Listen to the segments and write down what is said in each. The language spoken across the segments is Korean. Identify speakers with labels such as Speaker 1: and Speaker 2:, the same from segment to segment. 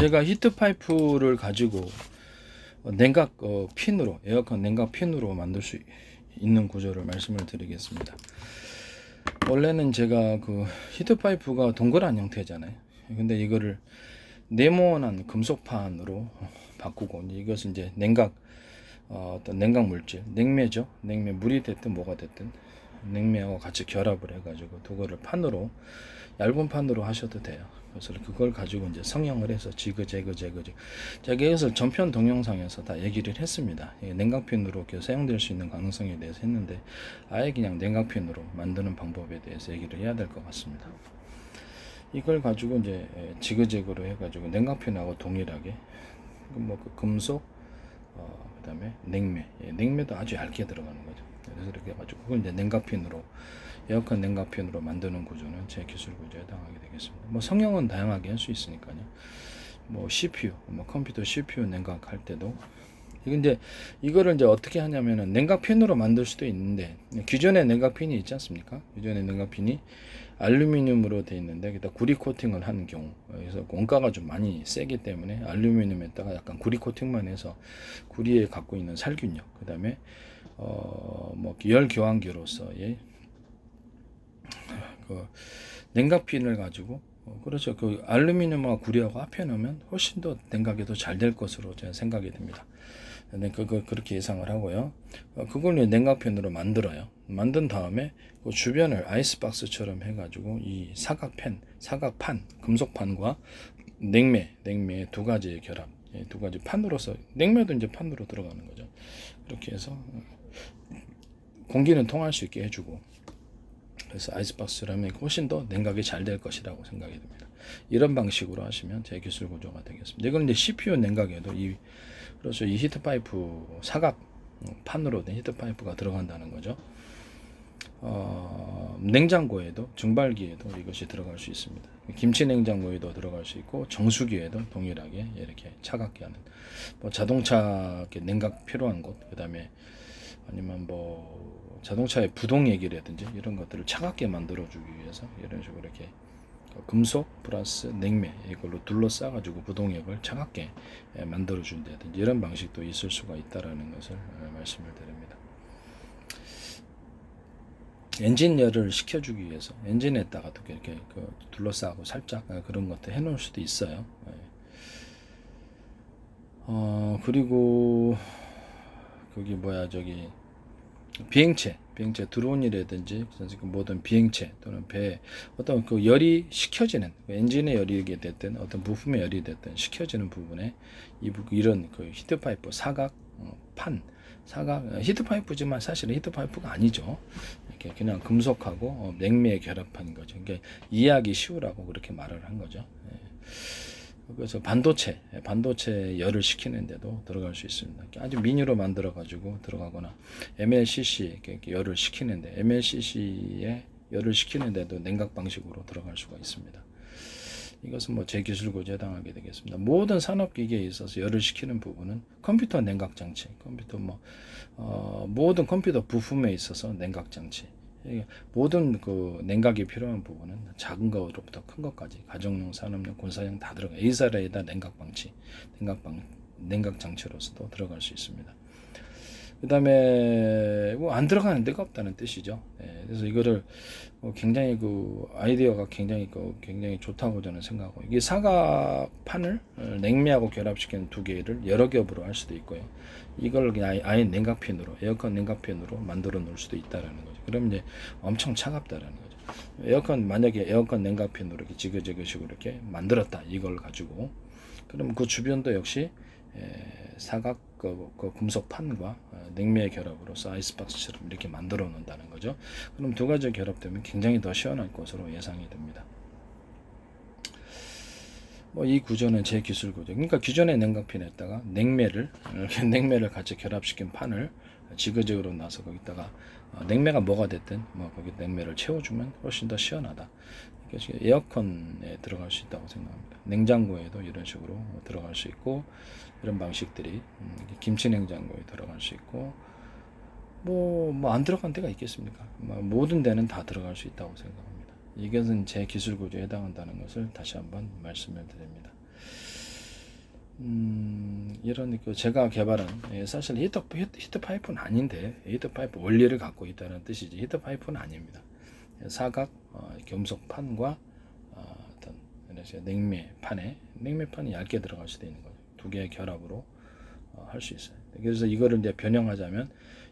Speaker 1: 제가 히트 파이프를 가지고 냉각 핀으로, 에어컨 냉각 핀으로 만들 수 있는 구조를 말씀을 드리겠습니다. 원래는 제가 그 히트 파이프가 동그란 형태잖아요. 근데 이거를 네모난 금속판으로 바꾸고, 이것은 이제 냉각, 어떤 냉각 물질, 냉매죠. 냉매, 물이 됐든 뭐가 됐든 냉매하고 같이 결합을 해가지고 그거를 판으로, 얇은 판으로 하셔도 돼요. 그래서 그걸 가지고 이제 성형을 해서 제가 이것을 전편 동영상에서 다 얘기를 했습니다. 냉각핀으로 사용될 수 있는 가능성에 대해서 했는데, 아예 그냥 냉각핀으로 만드는 방법에 대해서 얘기를 해야 될 것 같습니다. 이걸 가지고 이제 지그재그로 해가지고 냉각핀하고 동일하게 뭐 그 금속, 그다음에 냉매, 냉매도 아주 얇게 들어가는 거죠. 그래서 이렇게 해가지고 그걸 이제 냉각핀으로, 에어컨 냉각핀으로 만드는 구조는 제 기술 구조에 해당하게 되겠습니다. 뭐 성형은 다양하게 할 수 있으니까요. 뭐 CPU, 뭐 컴퓨터 CPU 냉각할 때도 이거를 이제 어떻게 하냐면은 냉각핀으로 만들 수도 있는데, 기존의 냉각핀이 있지 않습니까? 기존의 냉각핀이 알루미늄으로 되어 있는데 기타 구리 코팅을 하는 경우, 그래서 원가가 좀 많이 세기 때문에 알루미늄에다가 약간 구리 코팅만 해서 구리에 갖고 있는 살균력, 그다음에 뭐 열 교환기로서의 그 냉각핀을 가지고, 그렇죠. 그 알루미늄과 구리하고 합해 놓으면 훨씬 더 냉각이 더 잘 될 것으로 제가 생각이 됩니다. 네, 그렇게 예상을 하고요. 그걸 냉각핀으로 만들어요. 만든 다음에 그 주변을 아이스박스처럼 해가지고 이 사각판, 금속판과 냉매 두 가지의 결합, 두 가지 판으로서, 냉매도 이제 판으로 들어가는 거죠. 그렇게 해서 공기는 통할 수 있게 해주고, 그래서 아이스박스라면 훨씬 더 냉각이 잘 될 것이라고 생각이 듭니다. 이런 방식으로 하시면 제 기술 구조가 되겠습니다. 이건 이제 CPU 냉각에도 그렇죠. 이 히트 파이프, 사각 판으로 된 히트 파이프가 들어간다는 거죠. 냉장고에도, 증발기에도 이것이 들어갈 수 있습니다. 김치 냉장고에도 들어갈 수 있고, 정수기에도 동일하게 이렇게 차갑게 하는, 뭐 자동차 냉각 필요한 곳, 그 다음에 아니면 뭐 자동차의 부동액이라든지 이런 것들을 차갑게 만들어주기 위해서 이런 식으로 이렇게 금속 플러스 냉매, 이걸로 둘러싸가지고 부동액을 차갑게 만들어준다든지 이런 방식도 있을 수가 있다라는 것을 말씀을 드립니다. 엔진 열을 식혀주기 위해서 엔진에다가도 이렇게 둘러싸고 살짝 그런 것도 해놓을 수도 있어요. 그리고 거기 비행체 드론이라든지 모든 비행체 또는 배, 어떤 그 열이 식혀지는, 엔진의 열이 됐든 어떤 부품의 열이 됐든 식혀지는 부분에 이런 그 히트 파이프 사각 히트 파이프지만 사실은 히트 파이프가 아니죠. 이렇게 그냥 금속하고 냉매에 결합한 거죠. 그러니까 이해하기 쉬우라고 그렇게 말을 한 거죠. 그래서 반도체 열을 식히는데도 들어갈 수 있습니다. 아주 미니로 만들어 가지고 들어가거나, MLCC 열을 식히는데, MLCC에 열을 식히는데도 냉각 방식으로 들어갈 수가 있습니다. 이것은 뭐 제 기술 구조에 해당하게 되겠습니다. 모든 산업기기에 있어서 열을 식히는 부분은 컴퓨터 냉각 장치, 모든 컴퓨터 부품에 있어서 냉각 장치, 모든 그 냉각이 필요한 부분은 작은 것부터 큰 것까지 가정용, 산업용, 군사용 다 들어가. A사례에다 냉각 장치로서도 들어갈 수 있습니다. 그 다음에 뭐 안 들어가는 데가 없다는 뜻이죠. 그래서 이거를 굉장히 아이디어가 굉장히 좋다고 저는 생각하고, 이게 사각판을 냉매하고 결합시키는 두 개를 여러 겹으로 할 수도 있고요. 이걸 그냥 아예 냉각핀으로, 에어컨 냉각핀으로 만들어 놓을 수도 있다라는 거죠. 그러면 이제 엄청 차갑다라는 거죠. 만약에 에어컨 냉각핀으로 이렇게 지그재그식으로 이렇게 만들었다, 이걸 가지고, 그러면 그 주변도 역시 사각 금속판과 냉매의 결합으로서 아이스박스처럼 이렇게 만들어 놓는다는 거죠. 그럼 두 가지 결합되면 굉장히 더 시원할 것으로 예상이 됩니다. 뭐 이 구조는 제 기술 구조. 그러니까 기존의 냉각핀에다가 냉매를 같이 결합시킨 판을 지그재그로 놔서 거기다가 냉매가 뭐가 됐든 거기 냉매를 채워주면 훨씬 더 시원하다. 에어컨에 들어갈 수 있다고 생각합니다. 냉장고에도 이런 식으로 들어갈 수 있고, 이런 방식들이 김치 냉장고에 들어갈 수 있고, 뭐 안 들어간 데가 있겠습니까? 모든 데는 다 들어갈 수 있다고 생각합니다. 이것은 제 기술 구조에 해당한다는 것을 다시 한번 말씀을 드립니다. 이런 그 제가 개발한 사실 히터 파이프는 아닌데 히터 파이프 원리를 갖고 있다는 뜻이지 히터 파이프는 아닙니다. 사각 금속판과 어떤 냉매판이 얇게 들어갈 수도 있는 거죠. 두 개의 결합으로 할 수 있어요. 그래서 이거를 이제 변형하자면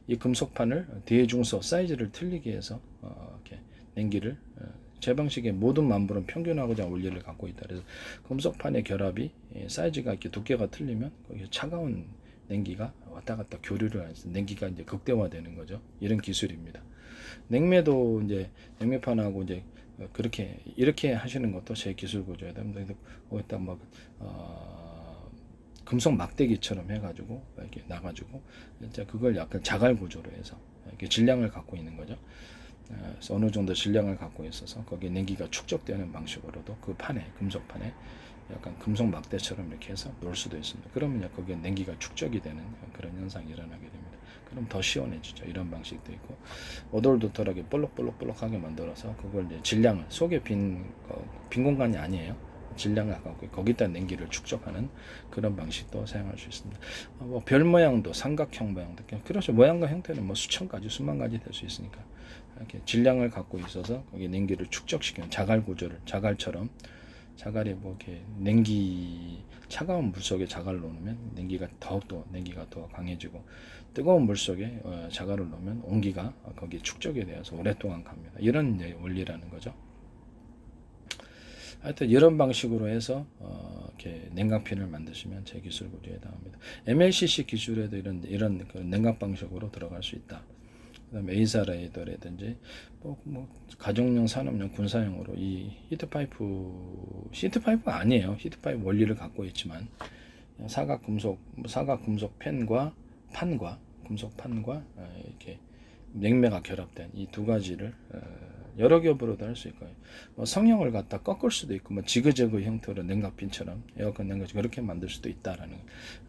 Speaker 1: 이 금속판을 대중소 사이즈를 틀리게 해서 이렇게 냉기를 제 방식의 모든 만물은 평균하고자 원리를 갖고 있다. 그래서 금속판의 결합이 사이즈가 이렇게 두께가 틀리면 거기에 차가운 냉기가 왔다 갔다 교류를 하면서 냉기가 이제 극대화되는 거죠. 이런 기술입니다. 냉매도 이제 냉매판하고 이제 그렇게 이렇게 하시는 것도 제 기술 구조에 됩니다. 거기다 막 금속 막대기처럼 해가지고 이렇게 나가지고 이제 그걸 약간 자갈 구조로 해서 이렇게 질량을 갖고 있는 거죠. 그래서 어느 정도 질량을 갖고 있어서 거기에 냉기가 축적되는 방식으로도 그 판에 금속판에 약간 금속 막대처럼 이렇게 해서 놓을 수도 있습니다. 그러면 거기에 냉기가 축적이 되는 그런 현상이 일어나게 됩니다. 그럼 더 시원해지죠. 이런 방식도 있고 오돌도돌하게 볼록볼록하게 만들어서 그걸 이제 질량을 속에 빈 공간이 아니에요. 질량을 갖고 거기다 냉기를 축적하는 그런 방식도 사용할 수 있습니다. 뭐 별 모양도 삼각형 모양도 그렇죠. 모양과 형태는 뭐 수천 가지 수만 가지 될 수 있으니까 이렇게 질량을 갖고 있어서 거기 냉기를 축적시키는 자갈 구조를 자갈처럼 자갈이 뭐 이렇게 냉기 차가운 물 속에 자갈을 넣으면 냉기가 더 강해지고 뜨거운 물 속에 자갈을 넣으면 온기가 거기에 축적이 되어서 오랫동안 갑니다. 이런 이제 원리라는 거죠. 하여튼 이런 방식으로 해서 이렇게 냉각핀을 만드시면 제 기술 구조에 해당합니다. MLCC 기술에도 이런 그 냉각 방식으로 들어갈 수 있다. 그다음에 A사 레이더라든지 뭐 가정용, 산업용, 군사용으로 이 히트파이프가 아니에요. 히트파이프 원리를 갖고 있지만 사각 금속 팬과 금속 판과 이렇게 냉매가 결합된 이 두 가지를 여러 겹으로도 할 수 있고요. 뭐 성형을 갖다 꺾을 수도 있고, 뭐 지그재그 형태로 냉각핀처럼 에어컨 냉각 그렇게 만들 수도 있다라는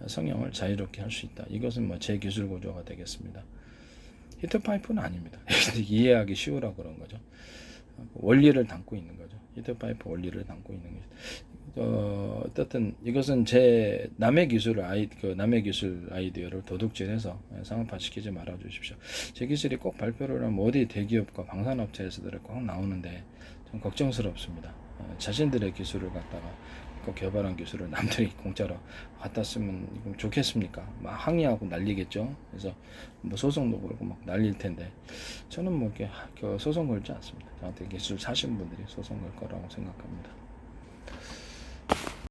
Speaker 1: 성형을 자유롭게 할 수 있다. 이것은 뭐 제 기술 구조가 되겠습니다. 히터파이프는 아닙니다. 이해하기 쉬우라고 그런 거죠. 원리를 담고 있는 거죠. 히터파이프 원리를 담고 있는 거죠. 어쨌든 이것은 제 남의 기술 아이디어를 도둑질해서 상업화 시키지 말아 주십시오. 제 기술이 꼭 발표를 하면 어디 대기업과 방산업체에서들 꼭 나오는데 좀 걱정스럽습니다. 자신들의 기술을 갖다가 그 개발한 기술을 남들이 공짜로 갖다 쓰면 좋겠습니까? 막 항의하고 난리겠죠. 그래서 뭐 소송도 걸고 막 난릴 텐데 저는 뭐 이렇게 소송 걸지 않습니다. 저한테 기술 사신 분들이 소송 걸 거라고 생각합니다.